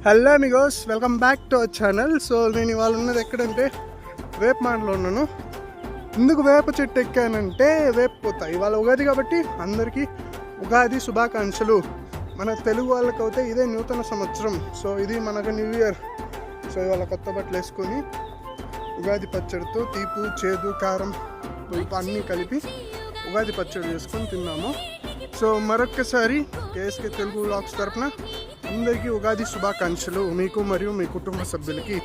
Hello Amigos, welcome back to our channel. So నేను ఇవాళ ఉన్నది ఎక్కడంటే వేపమాడలో ఉన్నాను. ఎందుకు వేప చెట్టు ఎక్కానంటే వేప పోతా. ఇవాళ ఉగాది కాబట్టి అందరికీ ఉగాది శుభాకాంక్షలు. మన తెలుగు వాళ్ళకైతే ఇదే నూతన సంవత్సరం. సో ఇది మనకు న్యూ ఇయర్. సో ఇవాళ కొత్త బట్టలు వేసుకొని ఉగాది పచ్చడితో తీపు, చేదు, కారం, పులుపు అన్నీ కలిపి ఉగాది పచ్చడి చేసుకొని తిన్నాము. సో మరొక్కసారి కేఎస్కే తెలుగు వ్లాగ్స్ తరపున అందరికీ ఉగాది శుభాకాంక్షలు, మీకు మరియు మీ కుటుంబ సభ్యులకి.